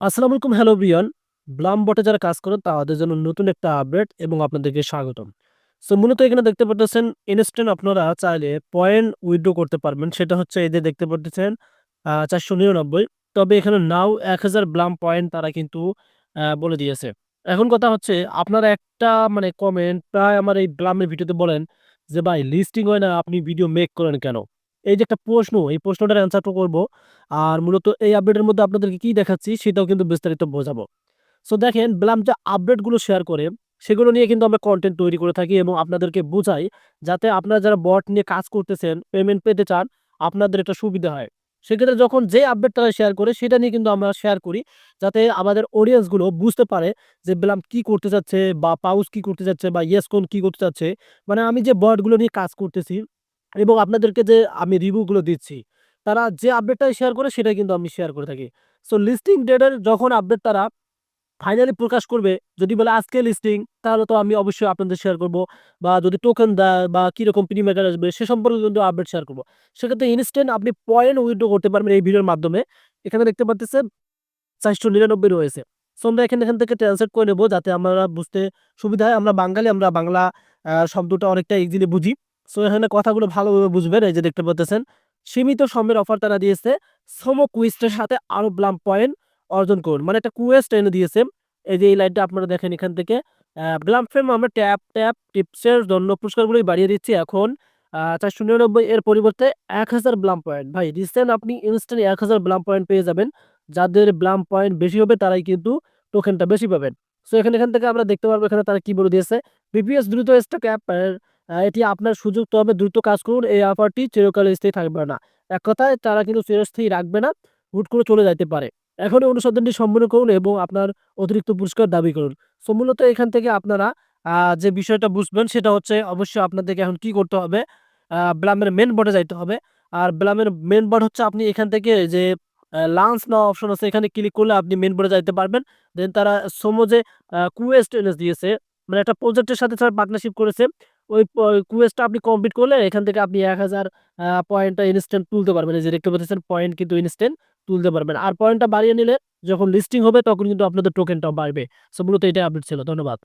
আসসালামু আলাইকুম, hello everyone. Blum বটে যারা কাজ করেন তাদের জন্য নতুন একটা আপডেট এবং আপনাদেরকে স্বাগতম। সো মূলত এখানে দেখতে পারতেছেন ইনস্ট্যান্ট আপনারা চাইলে পয়েন্ট উইথড্র করতে পারবেন। সেটা হচ্ছে এই যে দেখতে পারতেছেন ৪৯৯। তবে এখানে নাও ১,০০০ ব্লাম পয়েন্ট তারা কিন্তু বলে দিয়েছে। এখন কথা হচ্ছে আপনারা একটা মানে কমেন্ট প্রায় আমার এই ব্লামের ভিডিওতে বলেন যে, "ভাই লিস্টিং হয় না, আপনি ভিডিও মেক করেন কেন?" এই যে একটা প্রশ্ন, এই প্রশ্নটার অ্যান্সারটা করব। আর মূলত এই আপডেটের মধ্যে আপনাদেরকে কি দেখাচ্ছি সেটাও কিন্তু বিস্তারিত বোঝাবো। সো দেখেন ব্লাম যে আপডেটগুলো শেয়ার করে সেগুলো নিয়ে কিন্তু আমরা কনটেন্ট তৈরি করে থাকি এবং আপনাদেরকে বুঝাই যাতে আপনারা যারা বট নিয়ে কাজ করতেছেন, পেমেন্ট পেতে চান, আপনাদের একটা সুবিধা হয়। সেক্ষেত্রে যখন যে আপডেট তারা শেয়ার করে সেটা নিয়ে কিন্তু আমরা শেয়ার করি যাতে আমাদের অডিয়েন্স গুলো বুঝতে পারে যে ব্লাম কি করতে চাচ্ছে বা পাউস কি করতে চাচ্ছে বা ইয়েসকোন কি করতে চাচ্ছে। মানে আমি যে বটগুলো নিয়ে কাজ করতেছি এবং আপনাদেরকে যে আমি রিভিউ গুলো দিচ্ছি, তারা যে আপডেটটাই শেয়ার করে সেটাই কিন্তু আমি শেয়ার করে থাকি। সো লিস্টিং ডেট এর যখন আপডেট তারা ফাইনালি প্রকাশ করবে, যদি বলে আজকে লিস্টিং তাহলে তো আমি অবশ্যই আপনাদের শেয়ার করব। বা যদি টোকেন দেয় বা কিরকম প্রিমিয়ার আসবে সে সম্পর্কে কিন্তু আপডেট শেয়ার করব। সেক্ষেত্রে ইনস্ট্যান্ট আপনি পয়েন্ট উইথড্র করতে পারবেন এই ভিডিওর মাধ্যমে। এখানে দেখতে পারতেছেন ৪৯৯ রয়েছে। সো আমরা এখান থেকে ট্রান্সলেট করে নেব যাতে আমরা বুঝতে সুবিধা হয়। আমরা বাঙালি, আমরা বাংলা শব্দটা অনেকটা ইজিলি বুঝি। সো এখানে কথাগুলো ভালোভাবে বুঝবেন। এই যে দেখতে পারতেছেন, সীমিত সময়ের অফার তারা দিয়েছে। সমো কুইস্টের সাথে আরো ব্লাম পয়েন্ট অর্জন করুন। মানে একটা কুয়েস্ট এনে দিয়েছে। এই যে এই লাইনটা আপনারা দেখেন এখান থেকে। ব্লাম ফেম আমরা ট্যাপ টিপসের জন্য পুরস্কারগুলোই বাড়িয়ে দিচ্ছি এখন ৪৯৯ এর পরিবর্তে ১,০০০ ব্লাম পয়েন্ট। ভাই রিসেন্ট আপনি ইনস্ট্যান্ট ১,০০০ ব্লাম পয়েন্ট পেয়ে যাবেন। যাদের ব্লাম পয়েন্ট বেশি হবে তারাই কিন্তু টোকেনটা বেশি পাবেন। সো এখান থেকে আমরা দেখতে পারবো এখানে তারা কি বলে দিয়েছে। বিপিএস দ্রুত স্টক অ্যাপ এটি আপনার সুযোগ, তবে দ্রুত কাজ করুন। এই অফারটি চিরকাল স্থায়ী থাকবে না। এক কথায় তারা কিন্তু চিরস্থায়ী রাখবে না। হুট করে চলে যাইতে পারে। এখনই অনুসন্ধানটি সম্পূর্ণ করুন এবং আপনার অতিরিক্ত পুরস্কার দাবি করুন। সো মূলত এখান থেকে আপনারা যে বিষয়টা বুঝবেন সেটা হচ্ছে অবশ্যই আপনাদেরকে এখন কি করতে হবে? ব্লামের মেইন বোর্ডে যাইতে হবে। আর ব্লামের মেইন বোর্ড হচ্ছে আপনি এখান থেকে যে লাঞ্চ নাও অপশন আছে এখানে ক্লিক করলে আপনি মেইন বোর্ডে যাইতে পারবেন। দেন তারা সোমো যে কুয়েস্ট এনে দিয়েছে, মানে একটা প্রজেক্টের সাথে তারা পার্টনারশিপ করেছে। ওই কুয়েস্টটা আপনি কমপ্লিট করলে এখান থেকে আপনি ১,০০০ পয়েন্টটা ইনস্ট্যান্ট তুলতে পারবেন। এই যে দেখতে পাচ্ছেন পয়েন্ট কিন্তু ইনস্ট্যান্ট তুলতে পারবেন। আর পয়েন্টটা বাড়িয়ে নিলে যখন লিস্টিং হবে তখন কিন্তু আপনাদের টোকেনটাও বাড়বে। সো মূলত এটাই আপডেট ছিল। ধন্যবাদ।